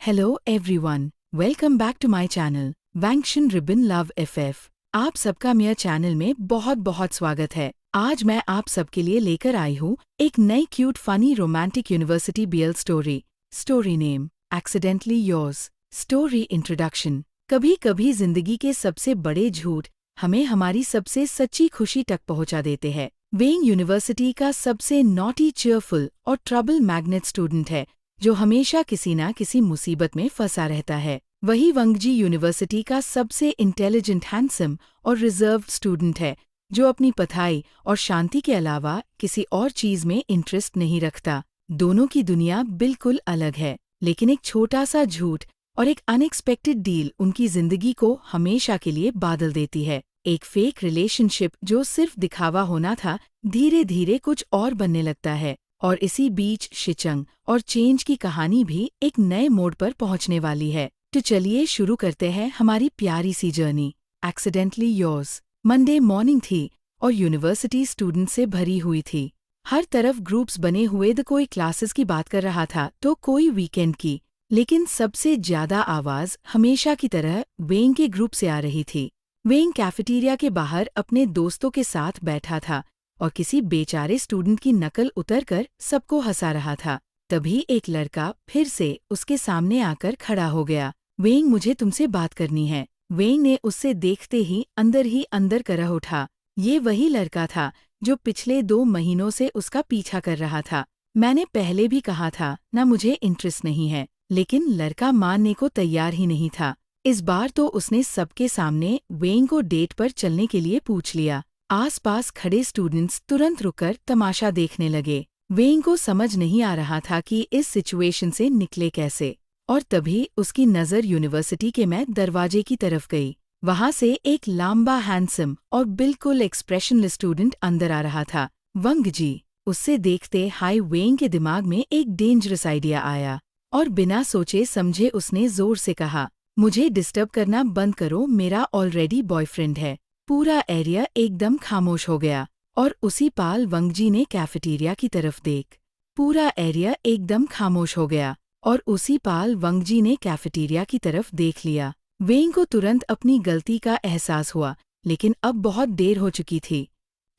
Hello everyone, welcome back to my channel वैंक्शन ribbon love FF. आप सबका मेरे चैनल में बहुत बहुत स्वागत है। आज मैं आप सबके लिए लेकर आई हूँ एक नई cute funny romantic university BL story. Story name accidentally yours. Story introduction. कभी कभी जिंदगी के सबसे बड़े झूठ हमें हमारी सबसे सच्ची खुशी तक पहुंचा देते हैं। वेंग यूनिवर्सिटी का सबसे नॉटी, चीयरफुल और ट्रबल मैग्नेट स्टूडेंट है जो हमेशा किसी ना किसी मुसीबत में फंसा रहता है। वही वंगजी यूनिवर्सिटी का सबसे इंटेलिजेंट, हैंडसम और रिजर्व्ड स्टूडेंट है जो अपनी पढ़ाई और शांति के अलावा किसी और चीज में इंटरेस्ट नहीं रखता। दोनों की दुनिया बिल्कुल अलग है, लेकिन एक छोटा सा झूठ और एक अनएक्सपेक्टेड डील उनकी जिंदगी को हमेशा के लिए बदल देती है। एक फेक रिलेशनशिप जो सिर्फ दिखावा होना था, धीरे धीरे कुछ और बनने लगता है। और इसी बीच शिचंग और चेंज की कहानी भी एक नए मोड़ पर पहुंचने वाली है। तो चलिए शुरू करते हैं हमारी प्यारी सी journey. Accidentally yours. Monday morning थी और यूनिवर्सिटी स्टूडेंट से भरी हुई थी। हर तरफ ग्रुप्स बने हुए थे, कोई क्लासेस की बात कर रहा था तो कोई वीकेंड की। लेकिन सबसे ज्यादा आवाज हमेशा की तरह वेंग के ग्रुप से आ रही थी। वेंग कैफेटेरिया के बाहर अपने दोस्तों के साथ बैठा था और किसी बेचारे स्टूडेंट की नकल उतरकर सबको हंसा रहा था। तभी एक लड़का फिर से उसके सामने आकर खड़ा हो गया। वेंग, मुझे तुमसे बात करनी है। वेंग ने उससे देखते ही अंदर करह उठा। ये वही लड़का था जो पिछले 2 महीनों से उसका पीछा कर रहा था। मैंने पहले भी कहा था ना, मुझे इंटरेस्ट नहीं है, लेकिन लड़का मानने को तैयार ही नहीं था। इस बार तो उसने सबके सामने वेंग को डेट पर चलने के लिए पूछ लिया। आसपास खड़े स्टूडेंट्स तुरंत रुककर तमाशा देखने लगे। वेंग को समझ नहीं आ रहा था कि इस सिचुएशन से निकले कैसे। और तभी उसकी नज़र यूनिवर्सिटी के मैं दरवाजे की तरफ गई। वहां से एक लंबा, हैंडसम और बिल्कुल एक्सप्रेशनलेस स्टूडेंट अंदर आ रहा था। वंगजी। उससे देखते हाई वेंग के दिमाग में एक डेंजरस आइडिया आया और बिना सोचे समझे उसने जोर से कहा, मुझे डिस्टर्ब करना बंद करो, मेरा ऑलरेडी बॉयफ्रेंड है। पूरा एरिया एकदम खामोश हो गया और उसी पाल वंगजी ने कैफेटेरिया की तरफ पूरा एरिया एकदम खामोश हो गया और उसी पाल वंगजी ने कैफेटेरिया की तरफ देख लिया। वेंग को तुरंत अपनी गलती का एहसास हुआ, लेकिन अब बहुत देर हो चुकी थी।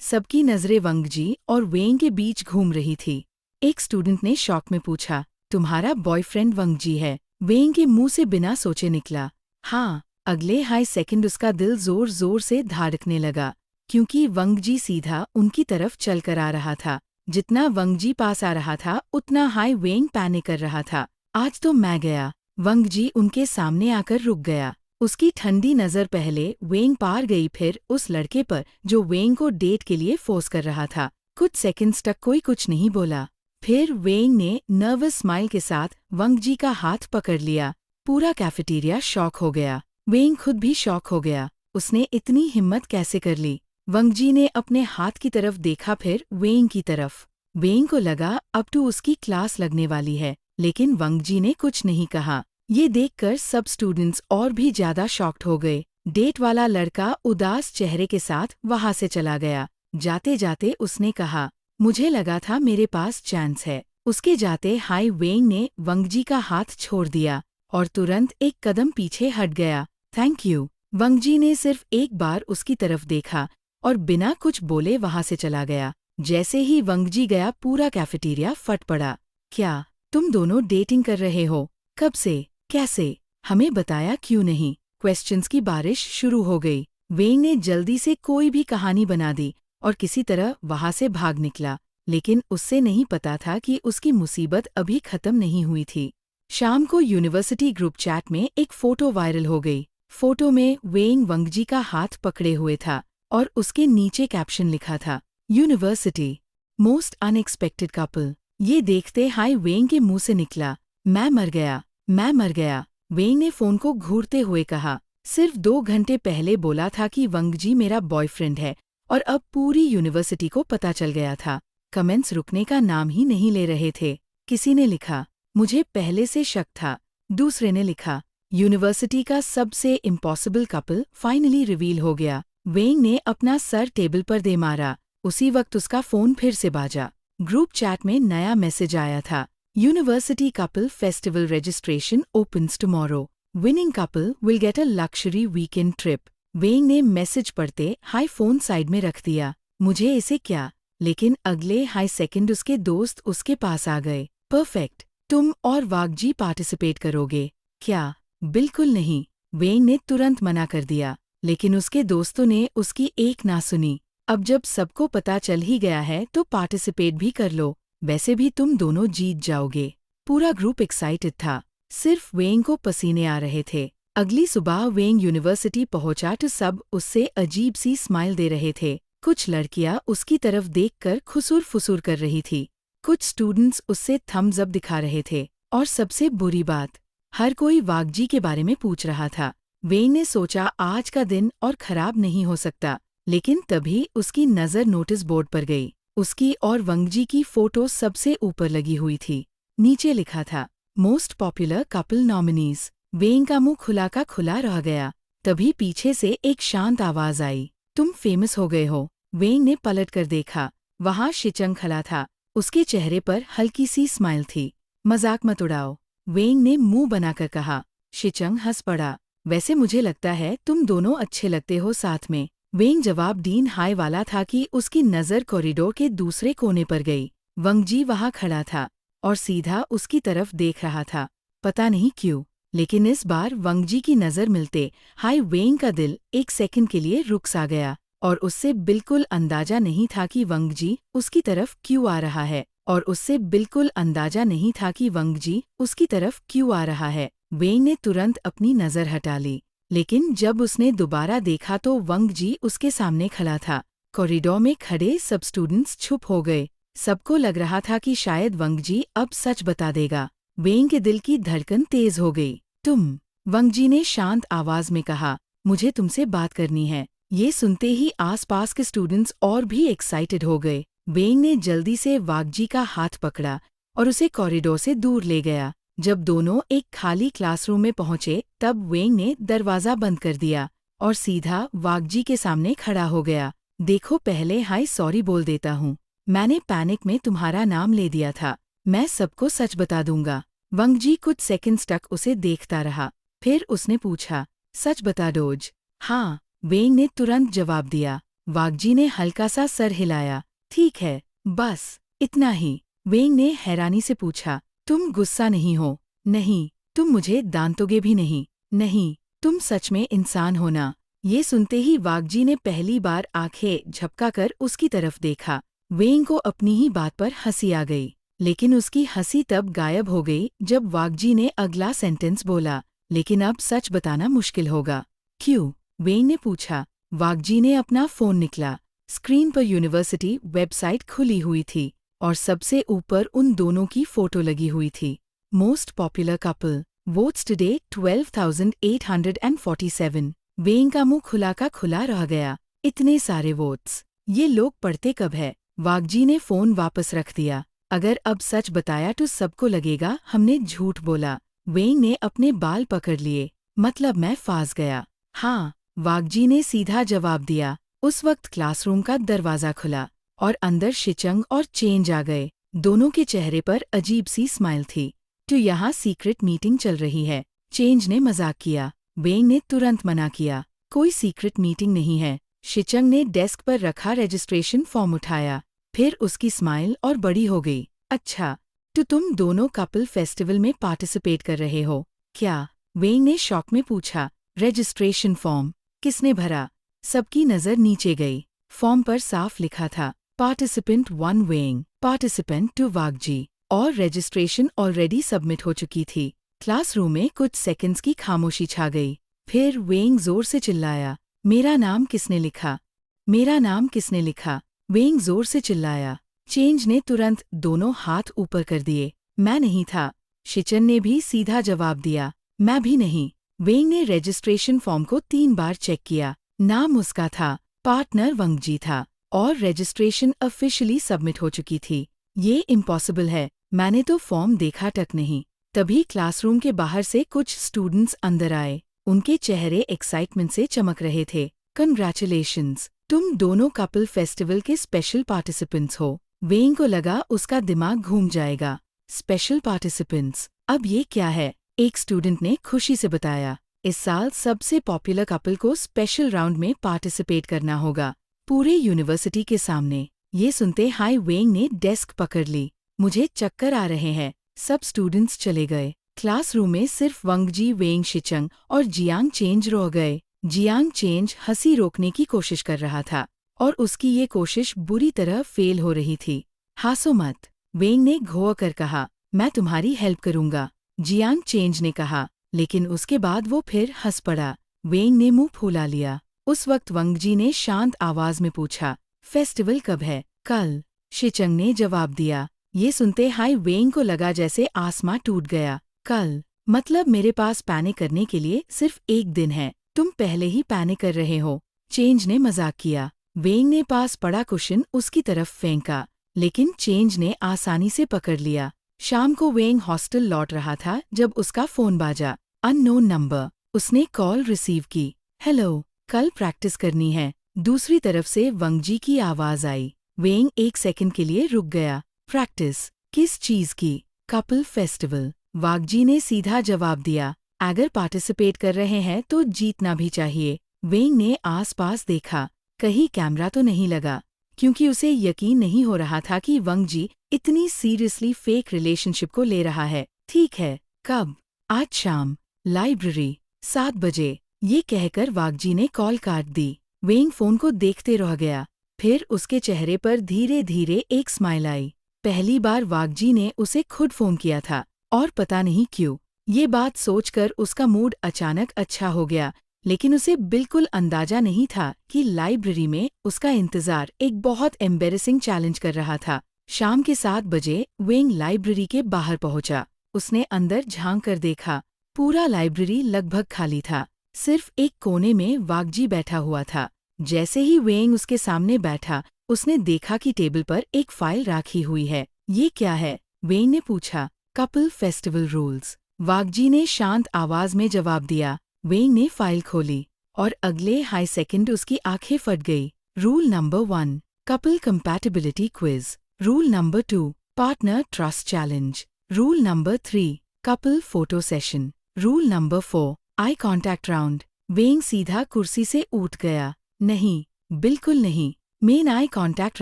सबकी नजरें वंगजी और वेंग के बीच घूम रही थी। एक स्टूडेंट ने शॉक में पूछा, तुम्हारा बॉयफ्रेंड वंगजी है? वेंग के मुंह से बिना सोचे निकला, हाँ। अगले हाई सेकंड उसका दिल जोर जोर से धड़कने लगा, क्योंकि वंगजी सीधा उनकी तरफ चलकर आ रहा था। जितना वंगजी पास आ रहा था उतना हाई वेंग पैनिक कर रहा था। आज तो मैं गया। वंगजी उनके सामने आकर रुक गया। उसकी ठंडी नजर पहले वेंग पार गई, फिर उस लड़के पर जो वेंग को डेट के लिए फोर्स कर रहा था। कुछ सेकंड्स तक कोई कुछ नहीं बोला। फिर वेंग ने नर्वस स्माइल के साथ वंगजी का हाथ पकड़ लिया। पूरा कैफेटेरिया शॉक हो गया। वेंग खुद भी शॉक हो गया। उसने इतनी हिम्मत कैसे कर ली? वंगजी ने अपने हाथ की तरफ देखा, फिर वेंग की तरफ। वेंग को लगा अब तो उसकी क्लास लगने वाली है, लेकिन वंगजी ने कुछ नहीं कहा। ये देखकर सब स्टूडेंट्स और भी ज्यादा शॉक्ड हो गए। डेट वाला लड़का उदास चेहरे के साथ वहां से चला गया। जाते जाते उसने कहा, मुझे लगा था मेरे पास चांस है। उसके जाते हाई वेंग ने वंगजी का हाथ छोड़ दिया और तुरंत एक कदम पीछे हट गया। Thank you. वंगजी ने सिर्फ एक बार उसकी तरफ देखा और बिना कुछ बोले वहां से चला गया। जैसे ही वंगजी गया, पूरा कैफेटेरिया फट पड़ा। क्या तुम दोनों डेटिंग कर रहे हो? कब से? कैसे? हमें बताया क्यों नहीं? क्वेश्चंस की बारिश शुरू हो गई। वेंग ने जल्दी से कोई भी कहानी बना दी और किसी तरह वहां से भाग निकला, लेकिन उससे नहीं पता था कि उसकी मुसीबत अभी खत्म नहीं हुई थी। शाम को यूनिवर्सिटी ग्रुप चैट में एक फोटो वायरल हो गई। फोटो में वेंग वंगजी का हाथ पकड़े हुए था और उसके नीचे कैप्शन लिखा था, यूनिवर्सिटी मोस्ट अनएक्सपेक्टेड कपल। ये देखते हाई वेंग के मुंह से निकला, मैं मर गया, मैं मर गया। वेंग ने फोन को घूरते हुए कहा, सिर्फ 2 घंटे पहले बोला था कि वंगजी मेरा बॉयफ्रेंड है और अब पूरी यूनिवर्सिटी को पता चल गया था। कमेंट्स रुकने का नाम ही नहीं ले रहे थे। किसी ने लिखा, मुझे पहले से शक था। दूसरे ने लिखा, यूनिवर्सिटी का सबसे इम्पॉसिबल कपल फाइनली रिवील हो गया। वेंग ने अपना सर टेबल पर दे मारा। उसी वक्त उसका फोन फिर से बाजा। ग्रुप चैट में नया मैसेज आया था, University Couple Festival registration opens tomorrow. Winning couple will get a luxury weekend trip. वेंग ने मैसेज पढ़ते हाई फोन साइड में रख दिया। मुझे इसे क्या, लेकिन अगले हाई सेकंड उसके दोस्त उसके पास आ गए। परफेक्ट, तुम और वागजी पार्टिसिपेट करोगे क्या? बिल्कुल नहीं, वेंग ने तुरंत मना कर दिया, लेकिन उसके दोस्तों ने उसकी एक ना सुनी। अब जब सबको पता चल ही गया है तो पार्टिसिपेट भी कर लो, वैसे भी तुम दोनों जीत जाओगे। पूरा ग्रुप एक्साइटेड था, सिर्फ वेंग को पसीने आ रहे थे। अगली सुबह वेंग यूनिवर्सिटी पहुंचा तो सब उससे अजीब सी स्माइल दे रहे थे। कुछ लड़कियां उसकी तरफ देखकर खुसुर फुसुर कर रही थी, कुछ स्टूडेंट्स उससे थम्स अप दिखा रहे थे, और सबसे बुरी बात, हर कोई वागजी के बारे में पूछ रहा था। वेंग ने सोचा आज का दिन और खराब नहीं हो सकता, लेकिन तभी उसकी नज़र नोटिस बोर्ड पर गई। उसकी और वंगजी की फोटो सबसे ऊपर लगी हुई थी। नीचे लिखा था मोस्ट पॉपुलर कपल नॉमिनीज। वेंग का मुंह खुला का खुला रह गया। तभी पीछे से एक शांत आवाज आई, तुम फेमस हो गए हो। वेंग ने पलट कर देखा, वहां शिचंग खड़ा था। उसके चेहरे पर हल्की सी स्माइल थी। मजाक मत उड़ाओ, वेंग ने मुंह बनाकर कहा। शिचंग हंस पड़ा, वैसे मुझे लगता है तुम दोनों अच्छे लगते हो साथ में। वेंग जवाब डीन हाई वाला था कि उसकी नज़र कॉरिडोर के दूसरे कोने पर गई। वंगजी वहां खड़ा था और सीधा उसकी तरफ देख रहा था। पता नहीं क्यों, लेकिन इस बार वंगजी की नज़र मिलते हाई वेंग का दिल एक सेकंड के लिए रुक सा गया, और उससे बिल्कुल अंदाजा नहीं था कि वंगजी उसकी तरफ क्यों आ रहा है, और उससे बिल्कुल अंदाजा नहीं था कि वंगजी उसकी तरफ क्यों आ रहा है। वेंग ने तुरंत अपनी नज़र हटा ली, लेकिन जब उसने दोबारा देखा तो वंगजी उसके सामने खड़ा था। कॉरिडोर में खड़े सब स्टूडेंट्स चुप हो गए। सबको लग रहा था कि शायद वंगजी अब सच बता देगा। वेंग के दिल की धड़कन तेज हो गई। तुम, वंगजी ने शांत आवाज में कहा, मुझे तुमसे बात करनी है। ये सुनते ही आसपास के स्टूडेंट्स और भी एक्साइटेड हो गए। वेंग ने जल्दी से वागजी का हाथ पकड़ा और उसे कॉरिडोर से दूर ले गया। जब दोनों एक खाली क्लासरूम में पहुंचे तब वेंग ने दरवाज़ा बंद कर दिया और सीधा वागजी के सामने खड़ा हो गया। देखो, पहले हाय सॉरी बोल देता हूँ, मैंने पैनिक में तुम्हारा नाम ले दिया था। मैं सबको सच बता दूंगा। वंगजी कुछ सेकंड्स तक उसे देखता रहा, फिर उसने पूछा, सच बता डोज? हाँ, वेंग ने तुरंत जवाब दिया। वागजी ने हल्का सा सर हिलाया। ठीक है, बस इतना ही। वेंग ने हैरानी से पूछा, तुम गुस्सा नहीं हो? नहीं। तुम मुझे दांतोगे भी नहीं? नहीं। तुम सच में इंसान हो ना? ये सुनते ही वागजी ने पहली बार आंखें झपकाकर उसकी तरफ देखा। वेंग को अपनी ही बात पर हंसी आ गई, लेकिन उसकी हंसी तब गायब हो गई जब वागजी ने अगला सेंटेंस बोला, लेकिन अब सच बताना मुश्किल होगा। क्यों? वेंग ने पूछा। वागजी ने अपना फोन निकला। स्क्रीन पर यूनिवर्सिटी वेबसाइट खुली हुई थी और सबसे ऊपर उन दोनों की फोटो लगी हुई थी। Most popular couple, votes today 12,847। वेंग का मुंह खुला का खुला रह गया। इतने सारे वोट्स, ये लोग पढ़ते कब है? वागजी ने फोन वापस रख दिया। अगर अब सच बताया तो सबको लगेगा हमने झूठ बोला। वेंग ने अपने बाल पकड़ लिए। मतलब मैं फांस गया। हाँ, वागजी ने सीधा जवाब दिया। उस वक्त क्लासरूम का दरवाज़ा खुला और अंदर शिचंग और चेंज आ गए। दोनों के चेहरे पर अजीब सी स्माइल थी। तो यहाँ सीक्रेट मीटिंग चल रही है, चेंज ने मजाक किया। वेंग ने तुरंत मना किया, कोई सीक्रेट मीटिंग नहीं है। शिचंग ने डेस्क पर रखा रजिस्ट्रेशन फॉर्म उठाया, फिर उसकी स्माइल और बड़ी हो गई। अच्छा, तो तुम दोनों कपल फेस्टिवल में पार्टिसिपेट कर रहे हो क्या? वेंग ने शॉक में पूछा। रजिस्ट्रेशन फॉर्म किसने भरा? सबकी नज़र नीचे गई। फॉर्म पर साफ लिखा था, पार्टिसिपेंट 1 वेंग, पार्टिसिपेंट 2 वागजी, और रजिस्ट्रेशन ऑलरेडी सबमिट हो चुकी थी। क्लासरूम में कुछ सेकंड्स की खामोशी छा गई। फिर वेंग जोर से चिल्लाया, मेरा नाम किसने लिखा? मेरा नाम किसने लिखा? वेंग जोर से चिल्लाया। चेंज ने तुरंत दोनों हाथ ऊपर कर दिए। मैं नहीं था। शिचन ने भी सीधा जवाब दिया, मैं भी नहीं। वेंग ने रजिस्ट्रेशन फॉर्म को 3 बार चेक किया। नाम उसका था, पार्टनर वंगजी था, और रजिस्ट्रेशन ऑफिशियली सबमिट हो चुकी थी। ये इम्पॉसिबल है, मैंने तो फॉर्म देखा तक नहीं। तभी क्लासरूम के बाहर से कुछ स्टूडेंट्स अंदर आए। उनके चेहरे एक्साइटमेंट से चमक रहे थे। कंग्रेचुलेशंस, तुम दोनों कपल फेस्टिवल के स्पेशल पार्टिसिपेंट्स हो। वेंग को लगा उसका दिमाग घूम जाएगा। Special participants. अब ये क्या है? एक स्टूडेंट ने खुशी से बताया, इस साल सबसे पॉपुलर कपल को स्पेशल राउंड में पार्टिसिपेट करना होगा, पूरे यूनिवर्सिटी के सामने। ये सुनते हाई वेंग ने डेस्क पकड़ ली। मुझे चक्कर आ रहे हैं। सब स्टूडेंट्स चले गए। क्लासरूम में सिर्फ वंगजी, वेंग शिचंग और जियांग चेंज रह गए। जियांग चेंज हंसी रोकने की कोशिश कर रहा था और उसकी ये कोशिश बुरी तरह फेल हो रही थी। हासो मत, वेंग ने घोर कर कहा। मैं तुम्हारी हेल्प करूंगा, जियांग चेंज ने कहा, लेकिन उसके बाद वो फिर हंस पड़ा। वेंग ने मुंह फुला लिया। उस वक्त वंगजी ने शांत आवाज में पूछा, फेस्टिवल कब है? कल, शिचंग ने जवाब दिया। ये सुनते हाई वेंग को लगा जैसे आसमां टूट गया। कल मतलब मेरे पास पैनिक करने के लिए सिर्फ एक दिन है। तुम पहले ही पैनिक कर रहे हो, चेंज ने मजाक किया। वेंग ने पास पड़ा कुशन उसकी तरफ फेंका, लेकिन चेंज ने आसानी से पकड़ लिया। शाम को वेंग हॉस्टल लौट रहा था जब उसका फोन बाजा। Unknown number. उसने कॉल रिसीव की। हेलो, कल प्रैक्टिस करनी है। दूसरी तरफ से वंगजी की आवाज आई। वेंग एक सेकंड के लिए रुक गया। प्रैक्टिस किस चीज की? Couple festival. वागजी ने सीधा जवाब दिया, अगर पार्टिसिपेट कर रहे हैं तो जीतना भी चाहिए। वेंग ने आसपास देखा, कहीं कैमरा तो नहीं लगा, क्योंकि उसे यकीन नहीं हो रहा था कि वंगजी इतनी सीरियसली फेक रिलेशनशिप को ले रहा है। ठीक है, कब? आज शाम, लाइब्रेरी, 7 बजे। ये कहकर वागजी ने कॉल काट दी। वेंग फोन को देखते रह गया। फिर उसके चेहरे पर धीरे धीरे एक स्माइल आई। पहली बार वागजी ने उसे खुद फोन किया था, और पता नहीं क्यों, ये बात सोचकर उसका मूड अचानक अच्छा हो गया। लेकिन उसे बिल्कुल अंदाजा नहीं था कि लाइब्रेरी में उसका इंतजार एक बहुत एम्बेरसिंग चैलेंज कर रहा था। शाम के 7 बजे वेंग लाइब्रेरी के बाहर पहुंचा। उसने अंदर झांक कर देखा। पूरा लाइब्रेरी लगभग खाली था। सिर्फ एक कोने में वागजी बैठा हुआ था। जैसे ही वेंग उसके सामने बैठा, उसने देखा कि टेबल पर एक फाइल रखी हुई है। ये क्या है? वेंग ने पूछा। कपल फेस्टिवल रूल्स, वागजी ने शांत आवाज में जवाब दिया। वेंग ने फाइल खोली और अगले हाई सेकंड उसकी आंखें फट गई। Rule number 1, couple compatibility quiz. Rule number 2, partner trust challenge. Rule number 3, couple photo session. Rule number 4, eye contact round. वेंग सीधा कुर्सी से उठ गया। नहीं, बिल्कुल नहीं, मैं आई कॉन्टैक्ट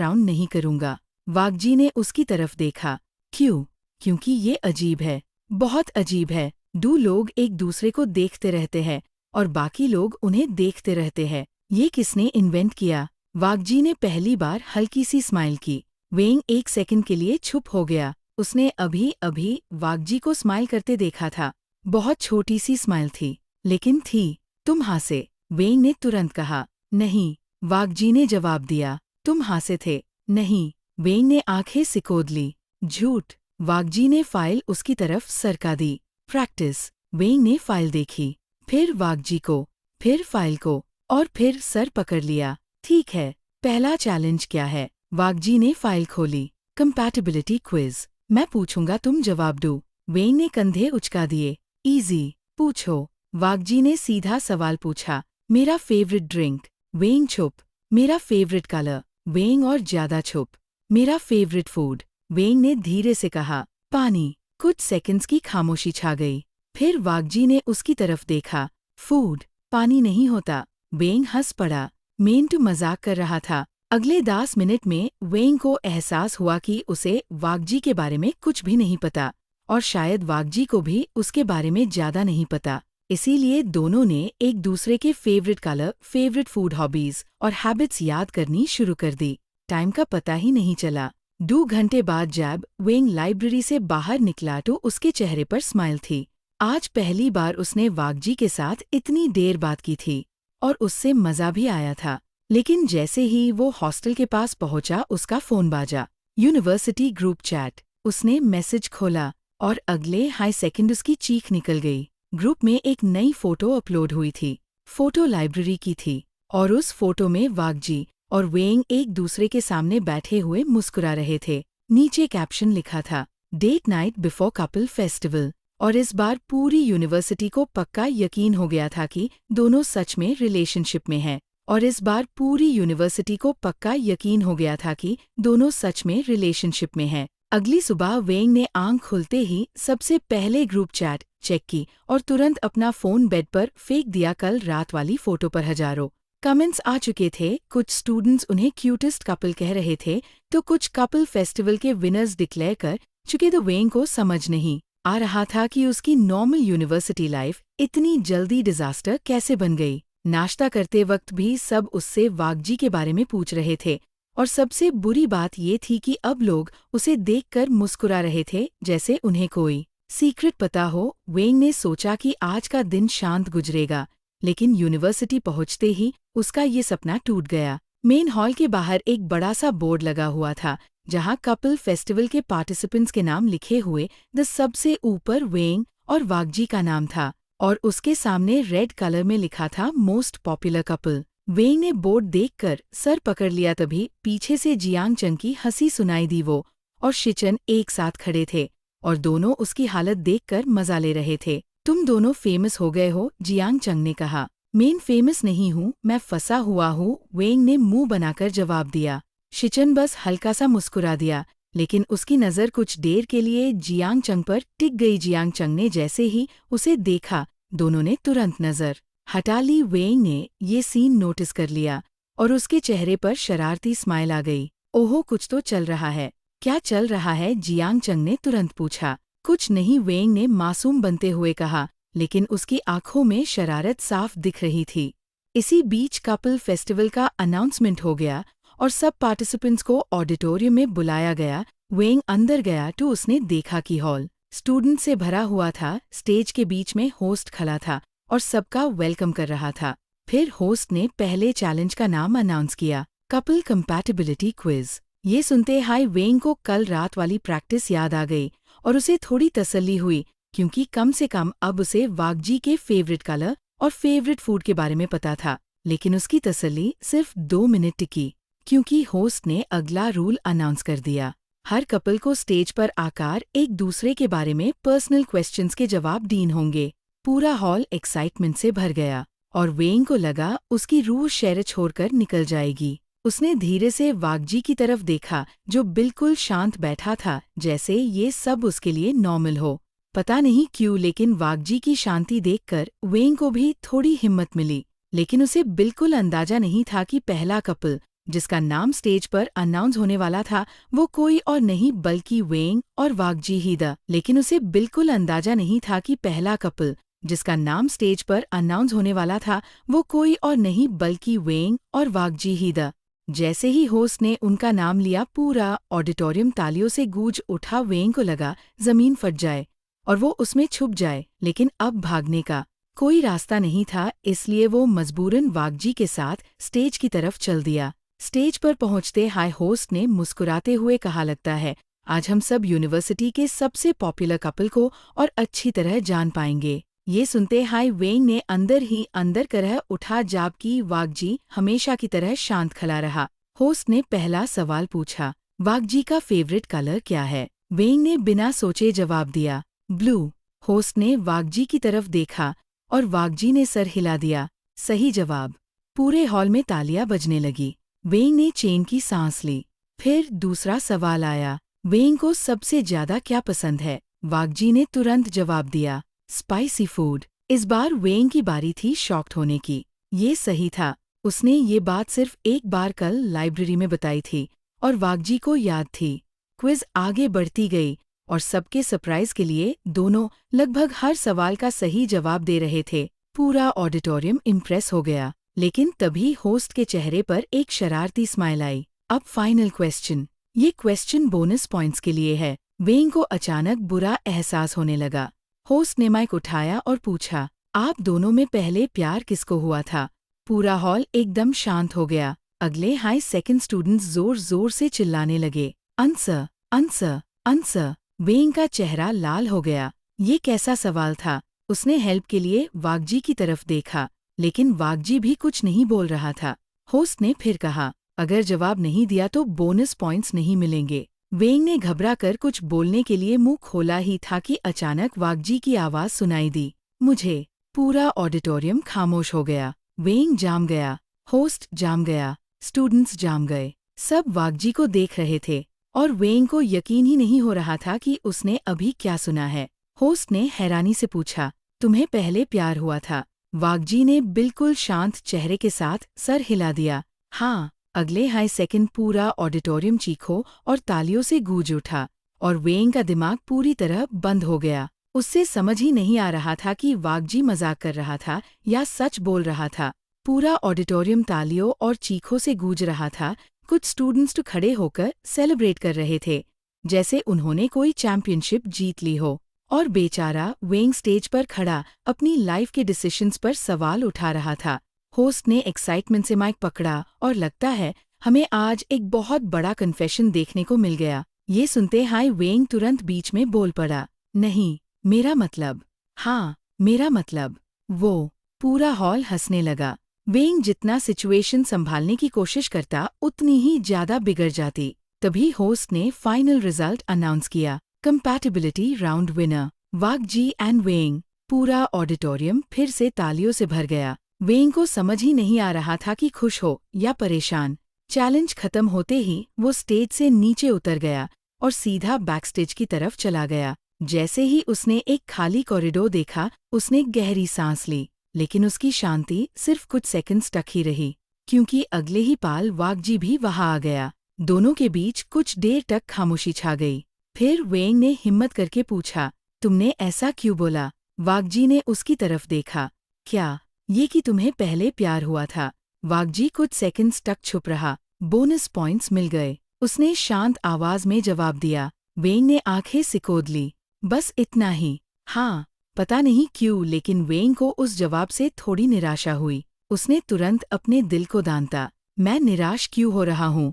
राउंड नहीं करूंगा। वागजी ने उसकी तरफ देखा। क्यों? क्योंकि ये अजीब है, बहुत अजीब है। लोग एक दूसरे को देखते रहते हैं और बाकी लोग उन्हें देखते रहते हैं। ये किसने इन्वेंट किया? वागजी ने पहली बार हल्की सी स्माइल की। वेंग एक सेकंड के लिए चुप हो गया। उसने अभी अभी वागजी को स्माइल करते देखा था। बहुत छोटी सी स्माइल थी, लेकिन थी। तुम हंसे, वेंग ने तुरंत कहा। नहीं, वागजी ने जवाब दिया। तुम हंसे थे। नहीं, वेंग ने आंखें सिकोड़ ली। झूठ। वागजी ने फाइल उसकी तरफ सरका दी। प्रैक्टिस। वेंग ने फाइल देखी, फिर वागजी को, फिर फाइल को, और फिर सर पकड़ लिया। ठीक है, पहला चैलेंज क्या है? वागजी ने फाइल खोली। Compatibility quiz. मैं पूछूंगा, तुम जवाब दो। वेंग ने कंधे उचका दिए। इजी, पूछो। वागजी ने सीधा सवाल पूछा। मेरा फेवरेट ड्रिंक। वेंग चुप। मेरा फेवरेट कलर। वेंग और ज्यादा चुप। मेरा फेवरेट फूड। वेंग ने धीरे से कहा, पानी। कुछ सेकंड्स की खामोशी छा गई। फिर वागजी ने उसकी तरफ देखा। फूड पानी नहीं होता। वेंग हंस पड़ा। मेंटू मजाक कर रहा था। अगले 10 मिनट में वेंग को एहसास हुआ कि उसे वागजी के बारे में कुछ भी नहीं पता, और शायद वागजी को भी उसके बारे में ज्यादा नहीं पता। इसीलिए दोनों ने एक दूसरे के favourite colour, favourite food, hobbies और हैबिट्स याद करनी शुरू कर दी। टाइम का पता ही नहीं चला। 2 घंटे बाद जब वेंग लाइब्रेरी से बाहर निकला तो उसके चेहरे पर स्माइल थी। आज पहली बार उसने वागजी के साथ इतनी देर बात की थी, और उससे मजा भी आया था। लेकिन जैसे ही वो हॉस्टल के पास पहुंचा, उसका फोन बाजा। University group chat. उसने मैसेज खोला और अगले हाई सेकंड उसकी चीख निकल गई। ग्रुप में एक नई फोटो अपलोड हुई थी। फोटो लाइब्रेरी की थी और उस फोटो में वागजी और वेंग एक दूसरे के सामने बैठे हुए मुस्कुरा रहे थे। नीचे कैप्शन लिखा था, date night before couple festival. और इस बार पूरी यूनिवर्सिटी को पक्का यकीन हो गया था कि दोनों सच में रिलेशनशिप में हैं। और इस बार पूरी यूनिवर्सिटी को पक्का यकीन हो गया था कि दोनों सच में रिलेशनशिप में हैं। अगली सुबह वेंग ने आंख खुलते ही सबसे पहले ग्रुप चैट चेक की और तुरंत अपना फोन बेड पर फेंक दिया। कल रात वाली फोटो पर हजारों कमेंट्स आ चुके थे। कुछ स्टूडेंट्स उन्हें क्यूटेस्ट कपल कह रहे थे तो कुछ कपल फेस्टिवल के विनर्स डिक्लेयर कर चुके। तो वेंग को समझ नहीं आ रहा था कि उसकी नॉर्मल यूनिवर्सिटी लाइफ इतनी जल्दी डिजास्टर कैसे बन गई। नाश्ता करते वक्त भी सब उससे वागजी के बारे में पूछ रहे थे और सबसे बुरी बात ये थी कि अब लोग उसे देखकर मुस्कुरा रहे थे जैसे उन्हें कोई सीक्रेट पता हो। वेंग ने सोचा कि आज का दिन शांत गुजरेगा, लेकिन यूनिवर्सिटी पहुंचते ही उसका ये सपना टूट गया। मेन हॉल के बाहर एक बड़ा सा बोर्ड लगा हुआ था जहां कपल फेस्टिवल के पार्टिसिपेंट्स के नाम लिखे हुए द सबसे ऊपर वेंग और वागजी का नाम था और उसके सामने रेड कलर में लिखा था मोस्ट पॉपुलर कपल। वेंग ने बोर्ड देखकर सर पकड़ लिया। तभी पीछे से जियांग चंग की हंसी सुनाई दी। वो और शिचन एक साथ खड़े थे और दोनों उसकी हालत देखकर मजा ले रहे थे। तुम दोनों फेमस हो गए हो, जियांग चंग ने कहा। मैं फेमस नहीं हूँ, मैं फंसा हुआ हूँ, वेंग ने मुंह बनाकर जवाब दिया। शिचन बस हल्का सा मुस्कुरा दिया, लेकिन उसकी नज़र कुछ देर के लिए जियांग चंग पर टिक गई। जियांग चंग ने जैसे ही उसे देखा, दोनों ने तुरंत नज़र हटा ली। वेंग ने ये सीन नोटिस कर लिया और उसके चेहरे पर शरारती स्माइल आ गई। ओहो, कुछ तो चल रहा है। क्या चल रहा है? जियांग चंग ने तुरंत पूछा। कुछ नहीं, वेंग ने मासूम बनते हुए कहा, लेकिन उसकी आंखों में शरारत साफ दिख रही थी। इसी बीच कपल फेस्टिवल का अनाउंसमेंट हो गया और सब पार्टिसिपेंट्स को ऑडिटोरियम में बुलाया गया। वेंग अंदर गया तो उसने देखा कि हॉल स्टूडेंट से भरा हुआ था। स्टेज के बीच में होस्ट खड़ा था और सबका वेलकम कर रहा था। फिर होस्ट ने पहले चैलेंज का नाम अनाउंस किया, कपल कंपैटिबिलिटी क्विज। ये सुनते हाय वेंग को कल रात वाली प्रैक्टिस याद आ गई और उसे थोड़ी तसल्ली हुई, क्योंकि कम से कम अब उसे वागजी के फेवरेट कलर और फेवरेट फूड के बारे में पता था। लेकिन उसकी तसल्ली सिर्फ 2 मिनट टिकी, क्योंकि होस्ट ने अगला रूल अनाउंस कर दिया। हर कपल को स्टेज पर आकर एक दूसरे के बारे में पर्सनल क्वेश्चंस के जवाब देने होंगे। पूरा हॉल एक्साइटमेंट से भर गया और वेंग को लगा उसकी रूह शहर छोड़कर निकल जाएगी। उसने धीरे से वागजी की तरफ देखा, जो बिल्कुल शांत बैठा था, जैसे ये सब उसके लिए नॉर्मल हो। पता नहीं क्यों, लेकिन वागजी की शांति देखकर वेंग को भी थोड़ी हिम्मत मिली। लेकिन उसे बिल्कुल अंदाजा नहीं था कि पहला कपल जिसका नाम स्टेज पर अनाउंस होने वाला था वो कोई और नहीं बल्कि वेंग और वागजी ही था। लेकिन उसे बिल्कुल अंदाजा नहीं था कि पहला कपल जिसका नाम स्टेज पर अनाउंस होने वाला था वो कोई और नहीं बल्कि वेंग और वागजी ही था। जैसे ही होस्ट ने उनका नाम लिया, पूरा ऑडिटोरियम तालियों से गूंज उठा। वेंग को लगा जमीन फट जाए और वो उसमें छुप जाए, लेकिन अब भागने का कोई रास्ता नहीं था, इसलिए वो मजबूरन वागजी के साथ स्टेज की तरफ चल दिया। स्टेज पर पहुंचते हाय होस्ट ने मुस्कुराते हुए कहा, लगता है आज हम सब यूनिवर्सिटी के सबसे पॉपुलर कपल को और अच्छी तरह जान पाएंगे। ये सुनते हाय वेंग ने अंदर ही अंदर करह उठा, जबकि वागजी हमेशा की तरह शांत खड़ा रहा। होस्ट ने पहला सवाल पूछा, वागजी का फेवरेट कलर क्या है? वेंग ने बिना सोचे जवाब दिया, ब्लू। होस्ट ने वागजी की तरफ देखा और वागजी ने सर हिला दिया, सही जवाब। पूरे हॉल में तालियां बजने लगी। वेंग ने चैन की सांस ली। फिर दूसरा सवाल आया, वेंग को सबसे ज्यादा क्या पसंद है? वागजी ने तुरंत जवाब दिया, स्पाइसी फूड। इस बार वेंग की बारी थी शॉक्ड होने की। ये सही था, उसने ये बात सिर्फ एक बार कल लाइब्रेरी में बताई थी और वागजी को याद थी। क्विज आगे बढ़ती गई और सबके सरप्राइज के लिए दोनों लगभग हर सवाल का सही जवाब दे रहे थे। पूरा ऑडिटोरियम इम्प्रेस हो गया। लेकिन तभी होस्ट के चेहरे पर एक शरारती स्माइल आई। अब फाइनल क्वेश्चन। ये क्वेश्चन बोनस पॉइंट्स के लिए है। वेंग को अचानक बुरा एहसास होने लगा। होस्ट ने माइक उठाया और पूछा, आप दोनों में पहले प्यार किसको हुआ था? पूरा हॉल एकदम शांत हो गया। अगले हाई सेकंड स्टूडेंट्स जोर जोर से चिल्लाने लगे, आंसर, आंसर, आंसर। वेंग का चेहरा लाल हो गया। ये कैसा सवाल था? उसने हेल्प के लिए वागजी की तरफ देखा, लेकिन वागजी भी कुछ नहीं बोल रहा था। होस्ट ने फिर कहा, अगर जवाब नहीं दिया तो बोनस पॉइंट्स नहीं मिलेंगे। वेंग ने घबरा कर कुछ बोलने के लिए मुंह खोला ही था कि अचानक वागजी की आवाज सुनाई दी, मुझे। पूरा ऑडिटोरियम खामोश हो गया। वेंग जाम गया, होस्ट जाम गया, स्टूडेंट्स जाम गए। सब वागजी को देख रहे थे और वेंग को यकीन ही नहीं हो रहा था कि उसने अभी क्या सुना है। होस्ट ने हैरानी से पूछा, तुम्हें पहले प्यार हुआ था? वागजी ने बिल्कुल शांत चेहरे के साथ सर हिला दिया। हाँ। अगले हाई सेकंड पूरा ऑडिटोरियम चीखों और तालियों से गूंज उठा और वेंग का दिमाग पूरी तरह बंद हो गया। उससे समझ ही नहीं आ रहा था कि वागजी मजाक कर रहा था या सच बोल रहा था। पूरा ऑडिटोरियम तालियों और चीखों से गूंज रहा था। कुछ स्टूडेंट्स तो खड़े होकर सेलिब्रेट कर रहे थे, जैसे उन्होंने कोई चैंपियनशिप जीत ली हो। और बेचारा वेंग स्टेज पर खड़ा अपनी लाइफ के डिसीजंस पर सवाल उठा रहा था। होस्ट ने एक्साइटमेंट से माइक पकड़ा और लगता है हमें आज एक बहुत बड़ा कन्फेशन देखने को मिल गया। ये सुनते हाई वेंग तुरंत बीच में बोल पड़ा, नहीं, मेरा मतलब। हाँ, मेरा मतलब। वो पूरा हॉल हंसने लगा। वेंग जितना सिचुएशन संभालने की कोशिश करता उतनी ही ज्यादा बिगड़ जाती। तभी होस्ट ने फाइनल रिजल्ट अनाउंस किया, कंपैटिबिलिटी राउंड विनर वागजी एंड वेंग। पूरा ऑडिटोरियम फिर से तालियों से भर गया। वेंग को समझ ही नहीं आ रहा था कि खुश हो या परेशान। चैलेंज खत्म होते ही वो स्टेज से नीचे उतर गया और सीधा बैकस्टेज की तरफ चला गया। जैसे ही उसने एक खाली कॉरिडोर देखा, उसने गहरी सांस ली, लेकिन उसकी शांति सिर्फ कुछ सेकंड्स तक ही रही, क्योंकि अगले ही पाल वागजी भी वहां आ गया। दोनों के बीच कुछ देर तक खामोशी छा गई। फिर वेंग ने हिम्मत करके पूछा, तुमने ऐसा क्यों बोला? वागजी ने उसकी तरफ देखा। क्या ये कि तुम्हें पहले प्यार हुआ था? वागजी कुछ सेकंड्स तक चुप रहा। बोनस पॉइंट्स मिल गए, उसने शांत आवाज में जवाब दिया। वेंग ने आंखें सिकोड़ ली। बस इतना ही। हाँ। पता नहीं क्यों, लेकिन वेंग को उस जवाब से थोड़ी निराशा हुई। उसने तुरंत अपने दिल को दांता, मैं निराश क्यों हो रहा हूँ?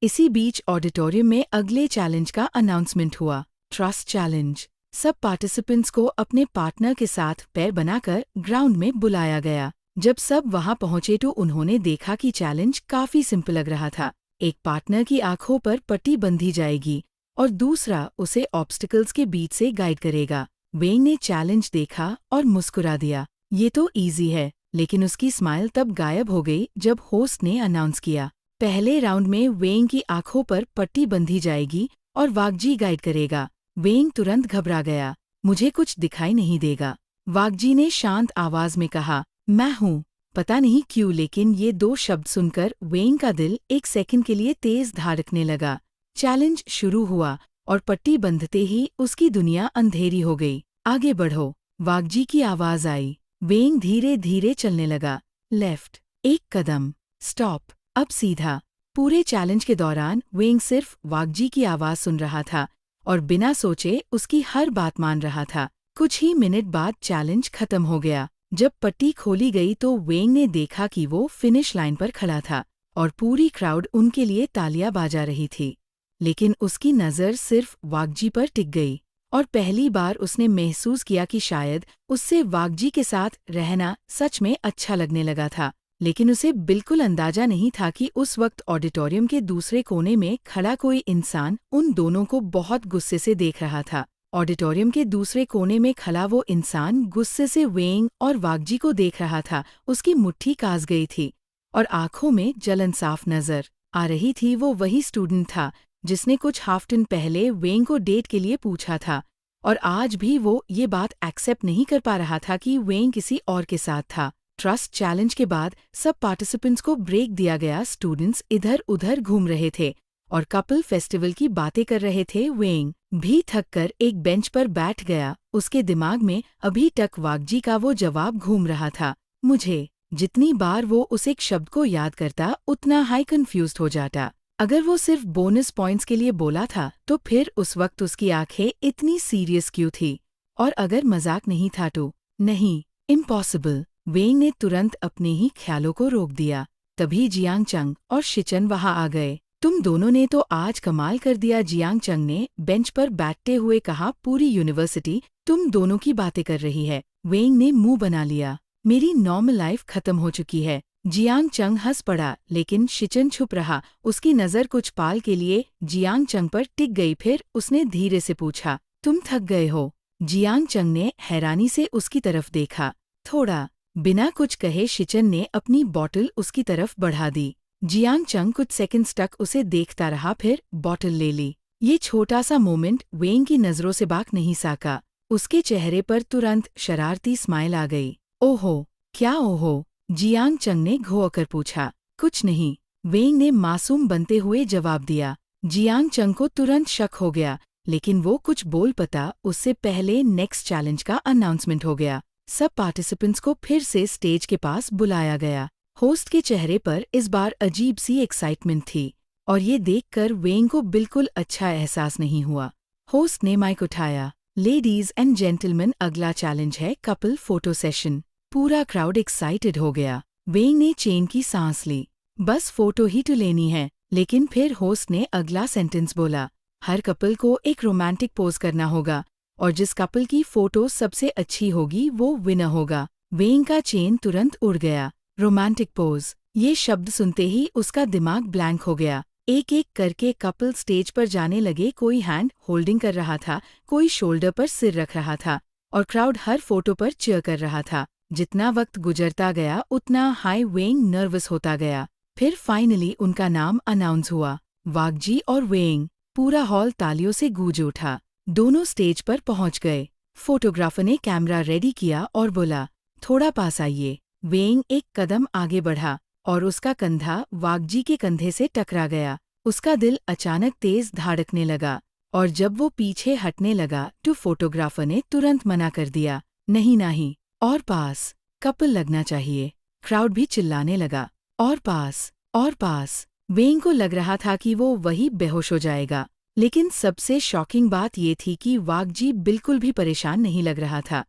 इसी बीच ऑडिटोरियम में अगले चैलेंज का अनाउंसमेंट हुआ, ट्रस्ट चैलेंज। सब पार्टिसिपेंट्स को अपने पार्टनर के साथ पैर बनाकर ग्राउंड में बुलाया गया। जब सब वहां पहुंचे तो उन्होंने देखा कि चैलेंज काफी सिंपल लग रहा था। एक पार्टनर की आंखों पर पट्टी बंधी जाएगी और दूसरा उसे ऑब्स्टिकल्स के बीच से गाइड करेगा। वेंग ने चैलेंज देखा और मुस्कुरा दिया, ये तो इजी है। लेकिन उसकी स्माइल तब गायब हो गई जब होस्ट ने अनाउंस किया, पहले राउंड में वेंग की आंखों पर पट्टी बंधी जाएगी और वागजी गाइड करेगा। वेंग तुरंत घबरा गया, मुझे कुछ दिखाई नहीं देगा। वागजी ने शांत आवाज में कहा, मैं हूँ। पता नहीं क्यों, लेकिन ये दो शब्द सुनकर वेंग का दिल एक सेकंड के लिए तेज धड़कने लगा। चैलेंज शुरू हुआ और पट्टी बंधते ही उसकी दुनिया अंधेरी हो गई। आगे बढ़ो, वागजी की आवाज आई। वेंग धीरे धीरे चलने लगा। लेफ्ट, एक कदम, स्टॉप, अब सीधा। पूरे चैलेंज के दौरान वेंग सिर्फ वागजी की आवाज सुन रहा था और बिना सोचे उसकी हर बात मान रहा था। कुछ ही मिनट बाद चैलेंज खत्म हो गया। जब पट्टी खोली गई तो वेंग ने देखा कि वो फिनिश लाइन पर खड़ा था और पूरी क्राउड उनके लिए तालियां बजा रही थी। लेकिन उसकी नज़र सिर्फ वागजी पर टिक गई और पहली बार उसने महसूस किया कि शायद उससे वागजी के साथ रहना सच में अच्छा लगने लगा था। लेकिन उसे बिल्कुल अंदाजा नहीं था कि उस वक्त ऑडिटोरियम के दूसरे कोने में खड़ा कोई इंसान उन दोनों को बहुत गुस्से से देख रहा था। ऑडिटोरियम के दूसरे कोने में खड़ा वो इंसान गुस्से से वेंग और वागजी को देख रहा था। उसकी मुट्ठी कांप गई थी और आंखों में जलन साफ नजर आ रही थी। वो वही स्टूडेंट था जिसने कुछ हाफ दिन पहले वेंग को डेट के लिए पूछा था और आज भी वो ये बात एक्सेप्ट नहीं कर पा रहा था कि वेंग किसी और के साथ था। ट्रस्ट चैलेंज के बाद सब पार्टिसिपेंट्स को ब्रेक दिया गया। स्टूडेंट्स इधर उधर घूम रहे थे और कपल फेस्टिवल की बातें कर रहे थे। वेंग भी थककर एक बेंच पर बैठ गया। उसके दिमाग में अभी तक वागजी का वो जवाब घूम रहा था, मुझे। जितनी बार वो उस एक शब्द को याद करता उतना हाई कंफ्यूज्ड हो जाता। अगर वो सिर्फ बोनस पॉइंट्स के लिए बोला था तो फिर उस वक्त उसकी आंखें इतनी सीरियस क्यों थी? और अगर मजाक नहीं था तो? नहीं, इम्पॉसिबल। वेंग ने तुरंत अपने ही ख्यालों को रोक दिया। तभी जियांग चंग और शिचन वहां आ गए। तुम दोनों ने तो आज कमाल कर दिया, जियांग चंग ने बेंच पर बैठते हुए कहा। पूरी यूनिवर्सिटी तुम दोनों की बातें कर रही है। वेंग ने मुंह बना लिया, मेरी नॉर्मल लाइफ खत्म हो चुकी है। जियांग चंग हंस पड़ा, लेकिन शिचन छुप रहा। उसकी नज़र कुछ पाल के लिए जियांग चंग पर टिक गई। फिर उसने धीरे से पूछा, तुम थक गए हो? जियांग चंग ने हैरानी से उसकी तरफ देखा। थोड़ा। बिना कुछ कहे शिचन ने अपनी बॉटल उसकी तरफ बढ़ा दी। जियांग चंग कुछ सेकंड्स तक उसे देखता रहा, फिर बॉटल ले ली। ये छोटा सा मोमेंट वेंग की नजरों से बाक नहीं सका। उसके चेहरे पर तुरंत शरारती स्माइल आ गई। ओहो, क्या ओहो? जियांग चंग ने घोकर पूछा। कुछ नहीं, वेंग ने मासूम बनते हुए जवाब दिया। जियांग चंग को तुरंत शक हो गया, लेकिन वो कुछ बोल पता उससे पहले नेक्स्ट चैलेंज का अनाउंसमेंट हो गया। सब पार्टिसिपेंट्स को फिर से स्टेज के पास बुलाया गया। होस्ट के चेहरे पर इस बार अजीब सी एक्साइटमेंट थी, और ये देखकर वेंग को बिल्कुल अच्छा एहसास नहीं हुआ। होस्ट ने माइक उठाया। लेडीज एंड जेंटलमैन, अगला चैलेंज है कपल फोटो सेशन। पूरा क्राउड एक्साइटेड हो गया। वेंग ने चैन की सांस ली। बस फोटो ही तो लेनी है। लेकिन फिर होस्ट ने अगला सेंटेंस बोला। हर कपल को एक रोमांटिक पोज करना होगा, और जिस कपल की फोटो सबसे अच्छी होगी वो विनर होगा। वेंग का चैन तुरंत उड़ गया। रोमांटिक पोज, ये शब्द सुनते ही उसका दिमाग ब्लैंक हो गया। एक एक करके कपल स्टेज पर जाने लगे। कोई हैंड होल्डिंग कर रहा था, कोई शोल्डर पर सिर रख रहा था, और क्राउड हर फोटो पर चीयर कर रहा था। जितना वक्त गुजरता गया उतना हाई वेंग नर्वस होता गया। फिर फाइनली उनका नाम अनाउंस हुआ, वागजी और वेंग। पूरा हॉल तालियों से गूंज उठा। दोनों स्टेज पर पहुंच गए। फोटोग्राफर ने कैमरा रेडी किया और बोला, थोड़ा पास आइए। वेंग एक कदम आगे बढ़ा, और उसका कंधा वागजी के कंधे से टकरा गया। उसका दिल अचानक तेज धड़कने लगा, और जब वो पीछे हटने लगा तो फोटोग्राफर ने तुरंत मना कर दिया। नहीं नहीं, और पास, कपल लगना चाहिए। क्राउड भी चिल्लाने लगा, और पास, और पास। वेंग को लग रहा था कि वो वही बेहोश हो जाएगा। लेकिन सबसे शॉकिंग बात ये थी कि वागजी बिल्कुल भी परेशान नहीं लग रहा था।